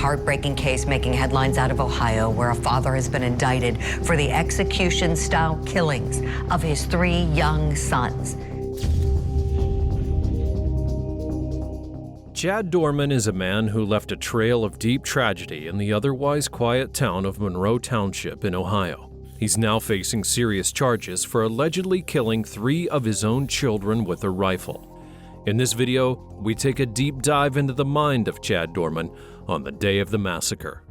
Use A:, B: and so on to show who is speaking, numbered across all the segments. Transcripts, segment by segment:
A: heartbreaking case making headlines out of Ohio, where a father has been indicted for the execution-style killings of his 3 young sons.
B: Chad Dorman is a man who left a trail of deep tragedy in the otherwise quiet town of Monroe Township in Ohio. He's now facing serious charges for allegedly killing 3 of his own children with a rifle. In this video, we take a deep dive into the mind of Chad Dorman on the day of the massacre.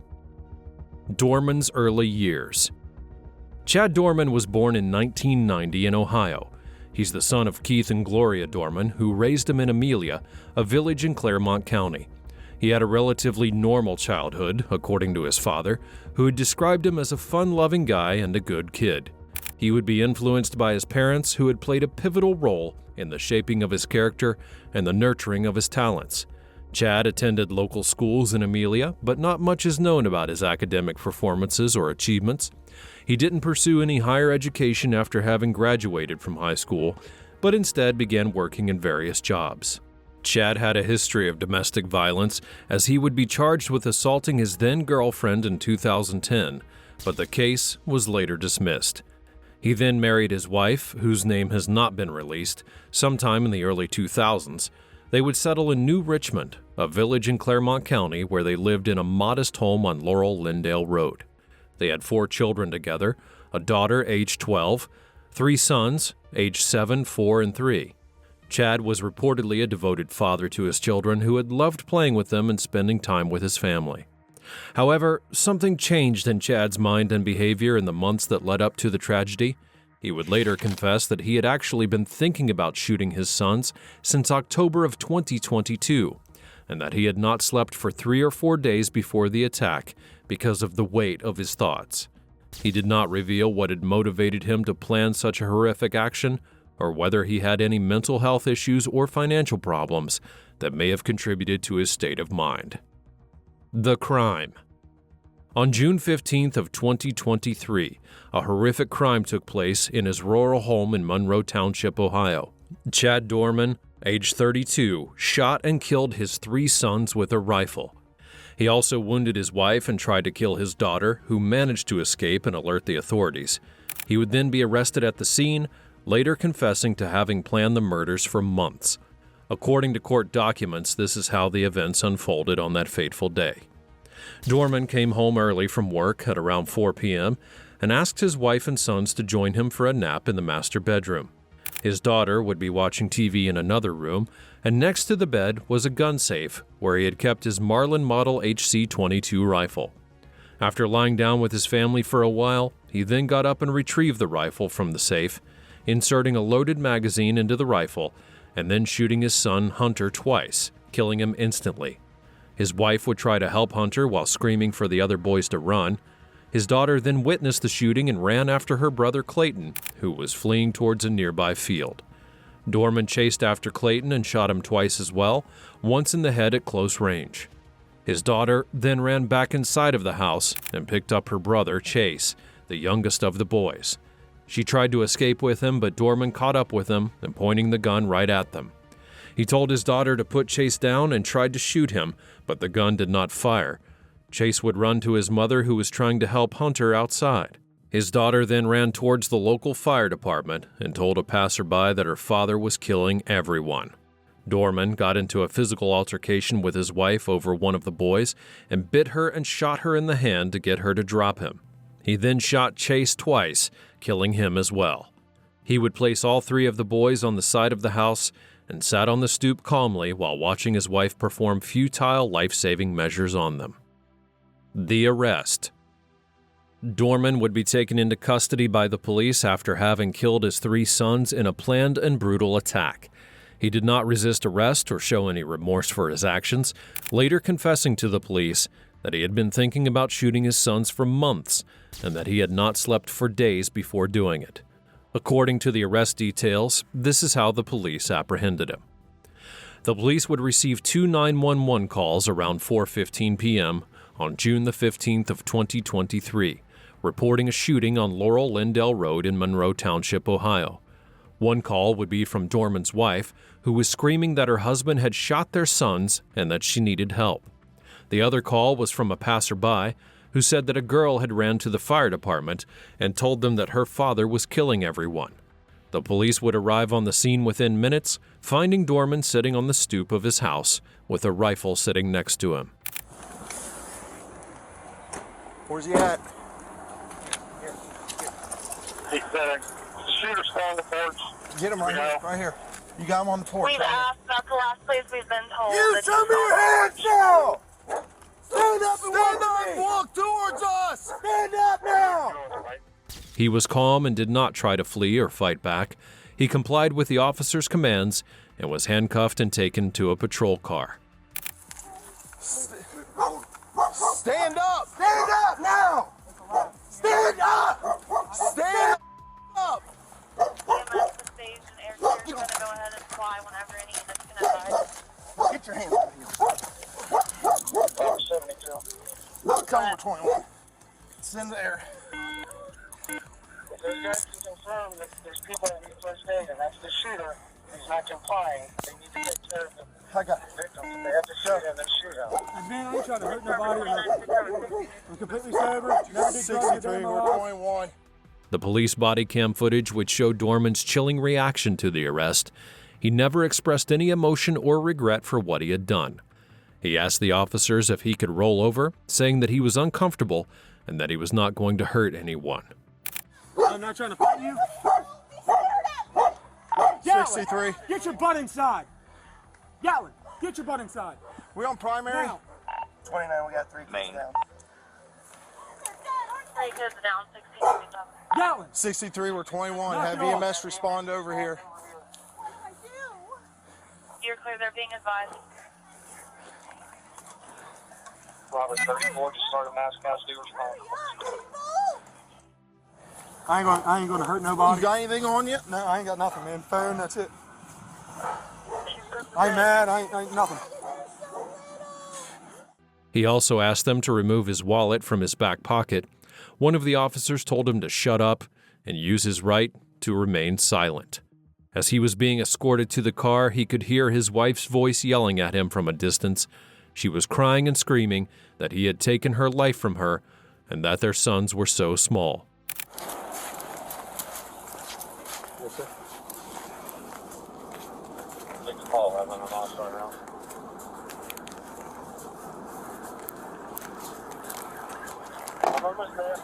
B: Dorman's early years. Chad Dorman was born in 1990 in Ohio. He's the son of Keith and Gloria Dorman, who raised him in Amelia, a village in Claremont County. He had a relatively normal childhood, according to his father, who had described him as a fun-loving guy and a good kid. He would be influenced by his parents, who had played a pivotal role in the shaping of his character and the nurturing of his talents. Chad attended local schools in Amelia, but not much is known about his academic performances or achievements. He didn't pursue any higher education after having graduated from high school, but instead began working in various jobs. Chad had a history of domestic violence, as he would be charged with assaulting his then-girlfriend in 2010, but the case was later dismissed. He then married his wife, whose name has not been released, sometime in the early 2000s. They would settle in New Richmond, a village in Claremont County where they lived in a modest home on Laurel-Lindale Road. They had 4 children together, a daughter aged 12, 3 sons aged 7, 4, and 3. Chad was reportedly a devoted father to his children who had loved playing with them and spending time with his family. However, something changed in Chad's mind and behavior in the months that led up to the tragedy. He would later confess that he had actually been thinking about shooting his sons since October of 2022, and that he had not slept for 3 or 4 days before the attack because of the weight of his thoughts. He did not reveal what had motivated him to plan such a horrific action, or whether he had any mental health issues or financial problems that may have contributed to his state of mind. The crime. On June 15th of 2023, a horrific crime took place in his rural home in Monroe Township, Ohio. Chad Dorman, age 32, shot and killed his 3 sons with a rifle. He also wounded his wife and tried to kill his daughter, who managed to escape and alert the authorities. He would then be arrested at the scene, later confessing to having planned the murders for months. According to court documents, this is how the events unfolded on that fateful day. Dorman came home early from work at around 4 p.m. and asked his wife and sons to join him for a nap in the master bedroom. His daughter would be watching TV in another room, and next to the bed was a gun safe where he had kept his Marlin Model HC-22 rifle. After lying down with his family for a while, he then got up and retrieved the rifle from the safe, inserting a loaded magazine into the rifle, and then shooting his son Hunter twice, killing him instantly. His wife would try to help Hunter while screaming for the other boys to run. His daughter then witnessed the shooting and ran after her brother Clayton, who was fleeing towards a nearby field. Dorman chased after Clayton and shot him twice as well, once in the head at close range. His daughter then ran back inside of the house and picked up her brother, Chase, the youngest of the boys. She tried to escape with him, but Dorman caught up with them and pointing the gun right at them. He told his daughter to put Chase down and tried to shoot him, but the gun did not fire. Chase would run to his mother, who was trying to help Hunter outside. His daughter then ran towards the local fire department and told a passerby that her father was killing everyone. Dorman got into a physical altercation with his wife over one of the boys and bit her and shot her in the hand to get her to drop him. He then shot Chase twice, killing him as well. He would place all 3 of the boys on the side of the house and sat on the stoop calmly while watching his wife perform futile life-saving measures on them. The arrest. Dorman would be taken into custody by the police after having killed his 3 sons in a planned and brutal attack. He did not resist arrest or show any remorse for his actions, later confessing to the police that he had been thinking about shooting his sons for months and that he had not slept for days before doing it. According to the arrest details, this is how the police apprehended him. The police would receive 2 911 calls around 4:15 p.m. on June the 15th of 2023, reporting a shooting on Laurel-Lindale Road in Monroe Township, Ohio. One call would be from Dorman's wife, who was screaming that her husband had shot their sons and that she needed help. The other call was from a passerby who said that a girl had ran to the fire department and told them that her father was killing everyone. The police would arrive on the scene within minutes, finding Dorman sitting on the stoop of his house with a rifle sitting next to him.
C: Where's he at?
D: He's better. Shooter's on the porch.
C: Get him right here, right here. You got him on the porch.
E: We've
C: right
E: asked, that's the last place we've been told.
C: You show me your hands now! Stand up and walk towards us! Stand up now!
B: He was calm and did not try to flee or fight back. He complied with the officer's commands and was handcuffed and taken to a patrol car.
C: Stand up! Stand up now! Stand up! Stand up!
E: EMS, the stage, and air carriers are going to go ahead and fly whenever any units can advise.
C: Get your hands up here.
D: 72.
C: Tell him we're 21. Send the air.
D: Those guys can confirm that there's people that need first aid, and that's the shooter. He's not complying. They need to take care of the
C: I got it.
D: victims. They have to shoot him and shoot him.
F: Man, I ain't trying to hurt nobody. I'm completely sober. Never did drugs a day
C: 63,
F: in my
C: we're
F: life.
C: 21.
B: The police body cam footage would show Dorman's chilling reaction to the arrest. He never expressed any emotion or regret for what he had done. He asked the officers if he could roll over, saying that he was uncomfortable and that he was not going to hurt anyone.
F: I'm not trying to fight you. Yellen,
C: 63.
F: get your butt inside. Yellen, get your butt inside.
C: We on primary?
F: Now.
C: 29, we got 3 kids down.
E: 3 kids down, 16 feet up.
F: Yellen.
C: 63, we're 21.
F: Knock
C: Have
F: it off.
C: EMS respond over here.
E: You're clear, they're being advised.
D: Robert 34 just started mass casualty response.
F: I ain't gonna hurt nobody.
C: You got anything on you?
F: No, I ain't got nothing, man. Phone, that's it. I ain't mad. I ain't nothing.
B: He also asked them to remove his wallet from his back pocket. One of the officers told him to shut up and use his right to remain silent. As he was being escorted to the car, he could hear his wife's voice yelling at him from a distance. She was crying and screaming that he had taken her life from her and that their sons were so small.
D: Take the call. I'm on the last right now. I'm almost there.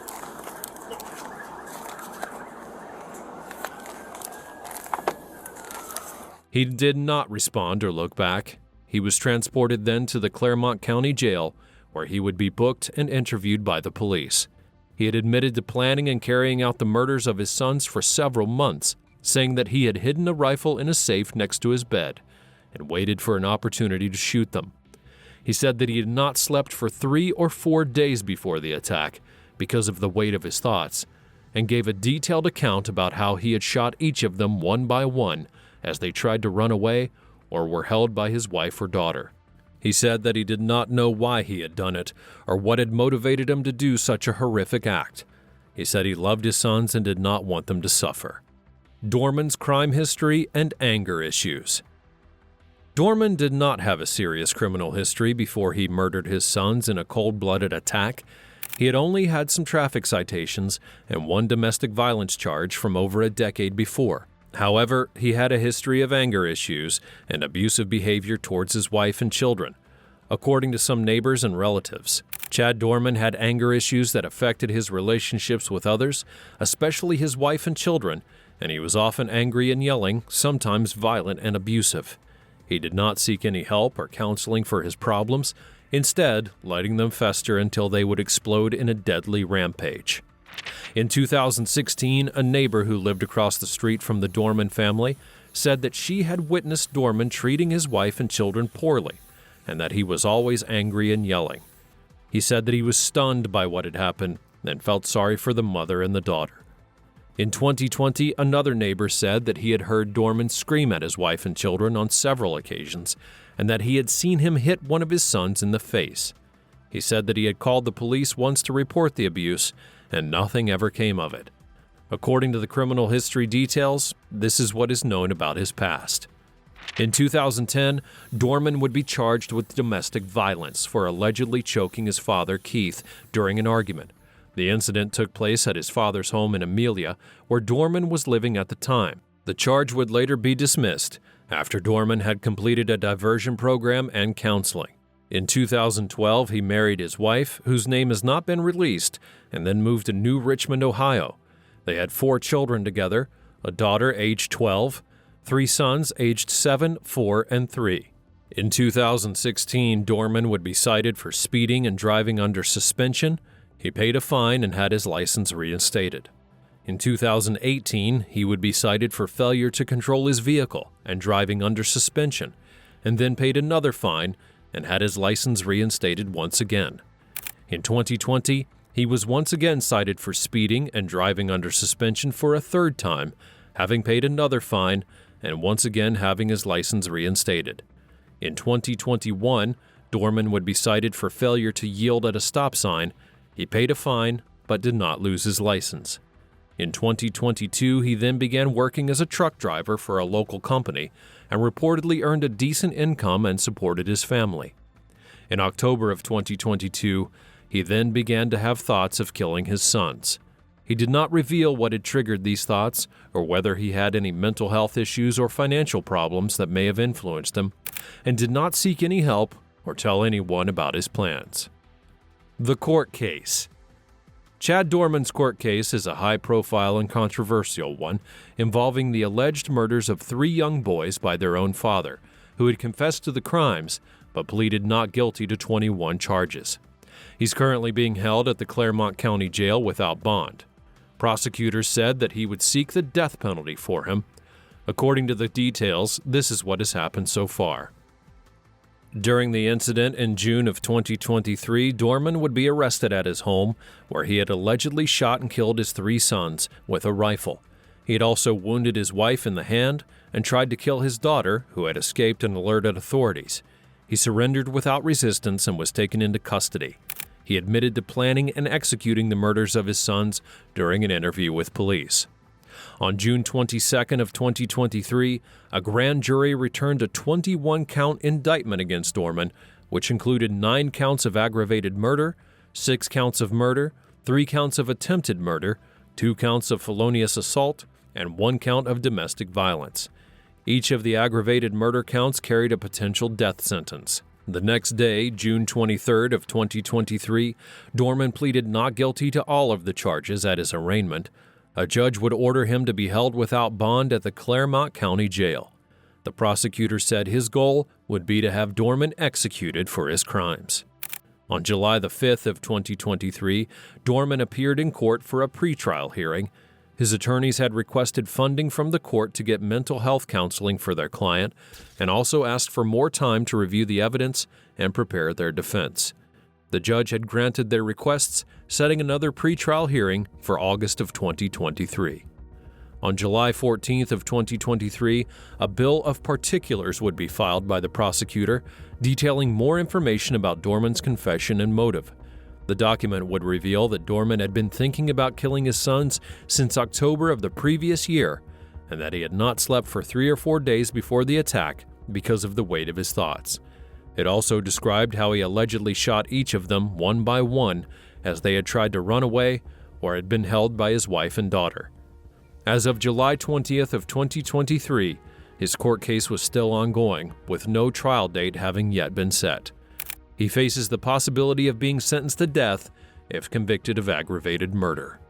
B: He did not respond or look back. He was transported then to the Claremont County Jail, where he would be booked and interviewed by the police. He had admitted to planning and carrying out the murders of his sons for several months, saying that he had hidden a rifle in a safe next to his bed and waited for an opportunity to shoot them. He said that he had not slept for 3 or 4 days before the attack because of the weight of his thoughts, and gave a detailed account about how he had shot each of them one by one as they tried to run away or were held by his wife or daughter. He said that he did not know why he had done it or what had motivated him to do such a horrific act. He said he loved his sons and did not want them to suffer. Dorman's crime history and anger issues. Dorman did not have a serious criminal history before he murdered his sons in a cold-blooded attack. He had only had some traffic citations and 1 domestic violence charge from over a decade before. However, he had a history of anger issues and abusive behavior towards his wife and children. According to some neighbors and relatives, Chad Dorman had anger issues that affected his relationships with others, especially his wife and children, and he was often angry and yelling, sometimes violent and abusive. He did not seek any help or counseling for his problems, instead letting them fester until they would explode in a deadly rampage. In 2016, a neighbor who lived across the street from the Dorman family said that she had witnessed Dorman treating his wife and children poorly, and that he was always angry and yelling. He said that he was stunned by what had happened and felt sorry for the mother and the daughter. In 2020, another neighbor said that he had heard Dorman scream at his wife and children on several occasions, and that he had seen him hit one of his sons in the face. He said that he had called the police once to report the abuse, and nothing ever came of it. According to the criminal history details, this is what is known about his past. In 2010, Dorman would be charged with domestic violence for allegedly choking his father, Keith, during an argument. The incident took place at his father's home in Amelia, where Dorman was living at the time. The charge would later be dismissed after Dorman had completed a diversion program and counseling. In 2012, he married his wife, whose name has not been released, and then moved to New Richmond, Ohio. They had 4 children together, a daughter aged 12, 3 sons aged 7, 4, and 3. In 2016, Dorman would be cited for speeding and driving under suspension. He paid a fine and had his license reinstated. In 2018, he would be cited for failure to control his vehicle and driving under suspension, and then paid another fine and had his license reinstated once again. In 2020, he was once again cited for speeding and driving under suspension for a 3rd time, having paid another fine and once again having his license reinstated. In 2021, Dorman would be cited for failure to yield at a stop sign. He paid a fine, but did not lose his license. In 2022, he then began working as a truck driver for a local company and reportedly earned a decent income and supported his family. In October of 2022, he then began to have thoughts of killing his sons. He did not reveal what had triggered these thoughts or whether he had any mental health issues or financial problems that may have influenced him, and did not seek any help or tell anyone about his plans. The court case. Chad Dorman's court case is a high-profile and controversial one involving the alleged murders of 3 young boys by their own father, who had confessed to the crimes but pleaded not guilty to 21 charges. He's currently being held at the Claremont County Jail without bond. Prosecutors said that he would seek the death penalty for him. According to the details, this is what has happened so far. During the incident in June of 2023, Dorman would be arrested at his home, where he had allegedly shot and killed his 3 sons with a rifle. He had also wounded his wife in the hand and tried to kill his daughter, who had escaped and alerted authorities. He surrendered without resistance and was taken into custody. He admitted to planning and executing the murders of his sons during an interview with police. On June 22nd of 2023, a grand jury returned a 21-count indictment against Dorman, which included 9 counts of aggravated murder, 6 counts of murder, 3 counts of attempted murder, 2 counts of felonious assault, and 1 count of domestic violence. Each of the aggravated murder counts carried a potential death sentence. The next day, June 23rd of 2023, Dorman pleaded not guilty to all of the charges at his arraignment. A judge would order him to be held without bond at the Claremont County Jail. The prosecutor said his goal would be to have Dorman executed for his crimes. On July the 5th of 2023, Dorman appeared in court for a pretrial hearing. His attorneys had requested funding from the court to get mental health counseling for their client and also asked for more time to review the evidence and prepare their defense. The judge had granted their requests, setting another pretrial hearing for August of 2023. On July 14th of 2023, a bill of particulars would be filed by the prosecutor, detailing more information about Dorman's confession and motive. The document would reveal that Dorman had been thinking about killing his sons since October of the previous year, and that he had not slept for 3 or 4 days before the attack because of the weight of his thoughts. It also described how he allegedly shot each of them one by one as they had tried to run away or had been held by his wife and daughter. As of July 20th of 2023, his court case was still ongoing, with no trial date having yet been set. He faces the possibility of being sentenced to death if convicted of aggravated murder.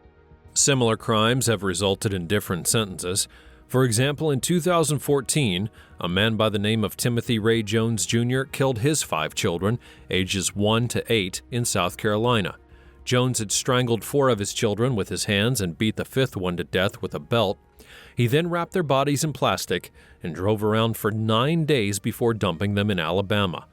B: Similar crimes have resulted in different sentences. For example, in 2014, a man by the name of Timothy Ray Jones Jr. killed his 5 children, ages 1 to 8, in South Carolina. Jones had strangled 4 of his children with his hands and beat the 5th one to death with a belt. He then wrapped their bodies in plastic and drove around for 9 days before dumping them in Alabama.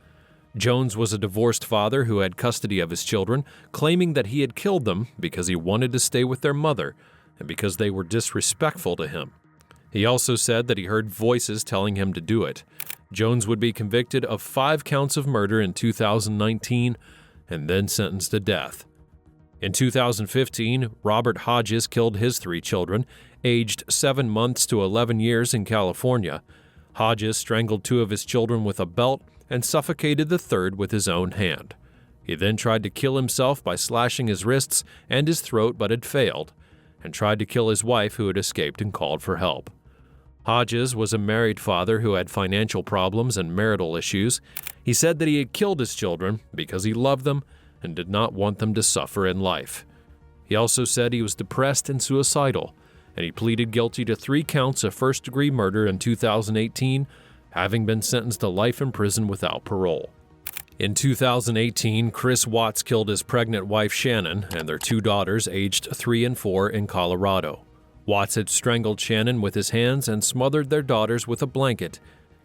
B: Jones was a divorced father who had custody of his children, claiming that he had killed them because he wanted to stay with their mother and because they were disrespectful to him. He also said that he heard voices telling him to do it. Jones would be convicted of 5 counts of murder in 2019 and then sentenced to death. In 2015, Robert Hodges killed his 3 children, aged 7 months to 11 years in California. Hodges strangled 2 of his children with a belt and suffocated the third with his own hand. He then tried to kill himself by slashing his wrists and his throat but had failed, and tried to kill his wife who had escaped and called for help. Hodges was a married father who had financial problems and marital issues. He said that he had killed his children because he loved them and did not want them to suffer in life. He also said he was depressed and suicidal, and he pleaded guilty to 3 counts of first-degree murder in 2018, having been sentenced to life in prison without parole. In 2018, Chris Watts killed his pregnant wife Shannon and their 2 daughters aged 3 and 4 in Colorado. Watts had strangled Shannon with his hands and smothered their daughters with a blanket.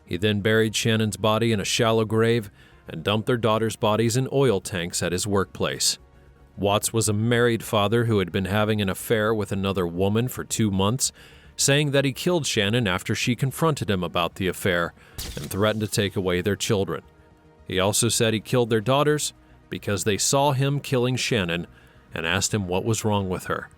B: He then buried Shannon's body in a shallow grave and dumped their daughters' bodies in oil tanks at his workplace. Watts was a married father who had been having an affair with another woman for 2 months, saying that he killed Shannon after she confronted him about the affair and threatened to take away their children. He also said he killed their daughters because they saw him killing Shannon and asked him what was wrong with her.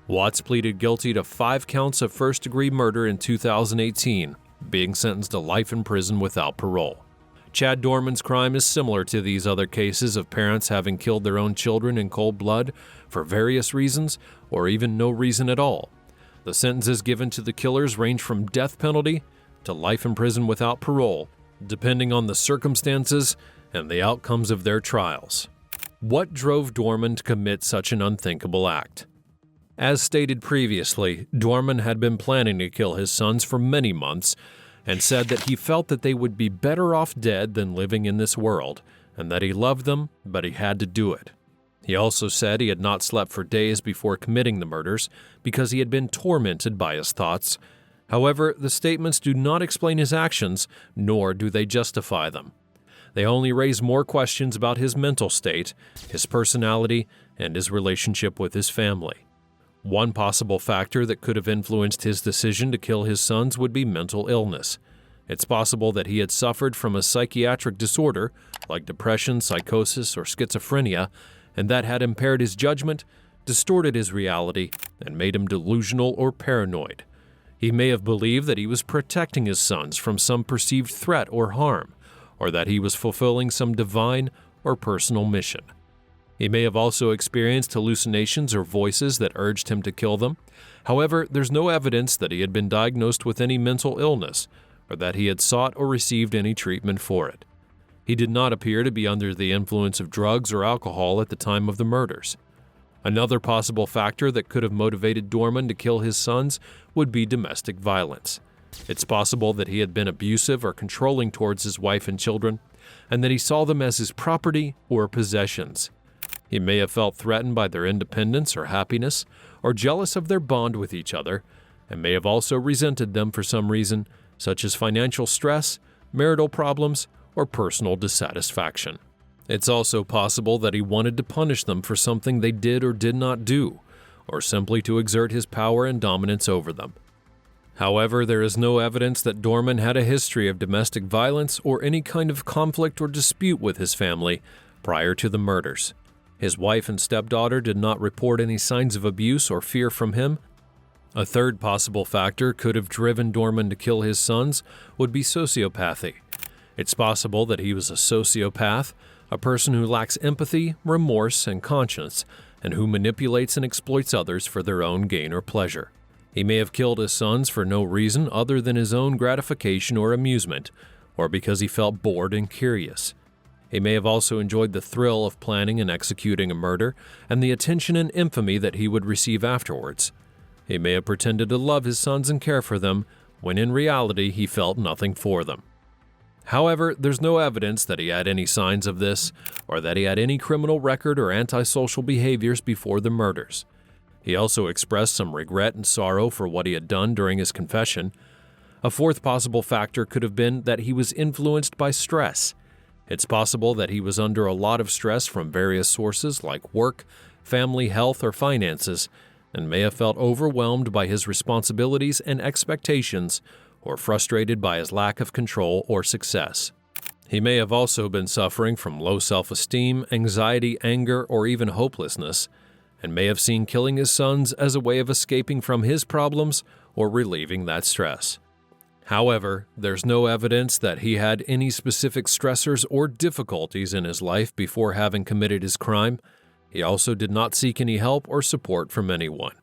B: Watts pleaded guilty to 5 counts of first-degree murder in 2018, being sentenced to life in prison without parole. Chad Dorman's crime is similar to these other cases of parents having killed their own children in cold blood for various reasons or even no reason at all. The sentences given to the killers range from death penalty to life in prison without parole, depending on the circumstances and the outcomes of their trials. What drove Dorman to commit such an unthinkable act? As stated previously, Dorman had been planning to kill his sons for many months and said that he felt that they would be better off dead than living in this world, and that he loved them, but he had to do it. He also said he had not slept for days before committing the murders because he had been tormented by his thoughts. However, the statements do not explain his actions, nor do they justify them. They only raise more questions about his mental state, his personality, and his relationship with his family. One possible factor that could have influenced his decision to kill his sons would be mental illness. It's possible that he had suffered from a psychiatric disorder, like depression, psychosis, or schizophrenia, and that had impaired his judgment, distorted his reality, and made him delusional or paranoid. He may have believed that he was protecting his sons from some perceived threat or harm, or that he was fulfilling some divine or personal mission. He may have also experienced hallucinations or voices that urged him to kill them. However, there's no evidence that he had been diagnosed with any mental illness or that he had sought or received any treatment for it. He did not appear to be under the influence of drugs or alcohol at the time of the murders. Another possible factor that could have motivated Dorman to kill his sons would be domestic violence. It's possible that he had been abusive or controlling towards his wife and children, and that he saw them as his property or possessions. He may have felt threatened by their independence or happiness, or jealous of their bond with each other, and may have also resented them for some reason, such as financial stress, marital problems, or personal dissatisfaction. It's also possible that he wanted to punish them for something they did or did not do, or simply to exert his power and dominance over them. However, there is no evidence that Dorman had a history of domestic violence or any kind of conflict or dispute with his family prior to the murders. His wife and stepdaughter did not report any signs of abuse or fear from him. A third possible factor could have driven Dorman to kill his sons would be sociopathy. It's possible that he was a sociopath, a person who lacks empathy, remorse, and conscience, and who manipulates and exploits others for their own gain or pleasure. He may have killed his sons for no reason other than his own gratification or amusement, or because he felt bored and curious. He may have also enjoyed the thrill of planning and executing a murder and the attention and infamy that he would receive afterwards. He may have pretended to love his sons and care for them, when in reality he felt nothing for them. However, there's no evidence that he had any signs of this, or that he had any criminal record or antisocial behaviors before the murders. He also expressed some regret and sorrow for what he had done during his confession. A fourth possible factor could have been that he was influenced by stress. It's possible that he was under a lot of stress from various sources like work, family, health, or finances, and may have felt overwhelmed by his responsibilities and expectations, or frustrated by his lack of control or success. He may have also been suffering from low self-esteem, anxiety, anger, or even hopelessness, and may have seen killing his sons as a way of escaping from his problems or relieving that stress. However, there's no evidence that he had any specific stressors or difficulties in his life before having committed his crime. He also did not seek any help or support from anyone.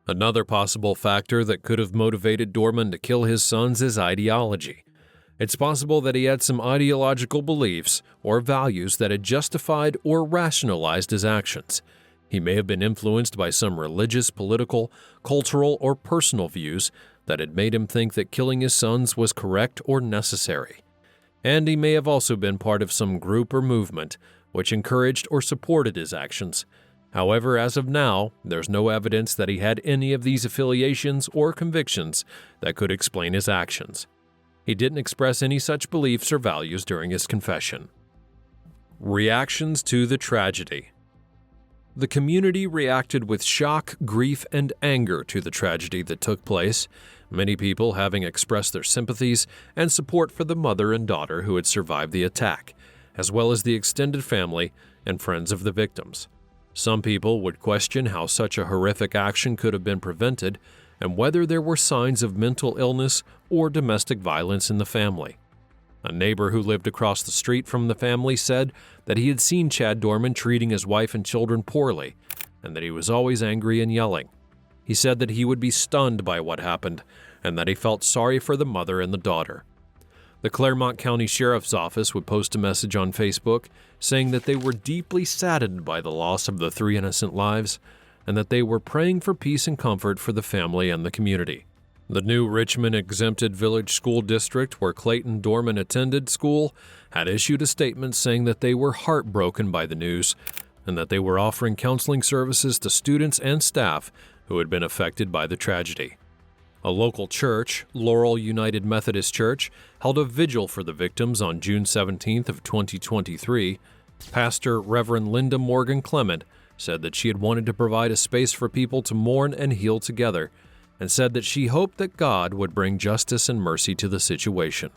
B: Another possible factor that could have motivated Dorman to kill his sons is ideology. It's possible that he had some ideological beliefs or values that had justified or rationalized his actions. He may have been influenced by some religious, political, cultural, or personal views that had made him think that killing his sons was correct or necessary. And he may have also been part of some group or movement which encouraged or supported his actions. However, as of now, there's no evidence that he had any of these affiliations or convictions that could explain his actions. He didn't express any such beliefs or values during his confession. Reactions to the tragedy. The community reacted with shock, grief, and anger to the tragedy that took place, many people having expressed their sympathies and support for the mother and daughter who had survived the attack, as well as the extended family and friends of the victims. Some people would question how such a horrific action could have been prevented and whether there were signs of mental illness or domestic violence in the family. A neighbor who lived across the street from the family said that he had seen Chad Dorman treating his wife and children poorly and that he was always angry and yelling. He said that he would be stunned by what happened and that he felt sorry for the mother and the daughter. The Claremont County Sheriff's Office would post a message on Facebook saying that they were deeply saddened by the loss of the 3 innocent lives and that they were praying for peace and comfort for the family and the community. The new Richmond Exempted Village School District, where Clayton Dorman attended school, had issued a statement saying that they were heartbroken by the news and that they were offering counseling services to students and staff who had been affected by the tragedy. A local church, Laurel United Methodist Church, held a vigil for the victims on June 17th of 2023. Pastor Reverend Linda Morgan Clement said that she had wanted to provide a space for people to mourn and heal together, and said that she hoped that God would bring justice and mercy to the situation.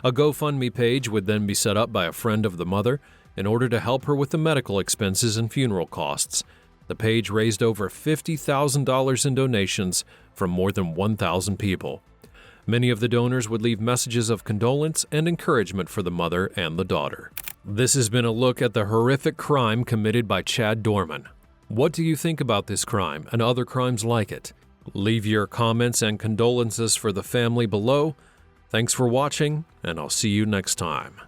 B: A GoFundMe page would then be set up by a friend of the mother in order to help her with the medical expenses and funeral costs. The page raised over $50,000 in donations from more than 1,000 people. Many of the donors would leave messages of condolence and encouragement for the mother and the daughter. This has been a look at the horrific crime committed by Chad Dorman. What do you think about this crime and other crimes like it? Leave your comments and condolences for the family below. Thanks for watching, and I'll see you next time.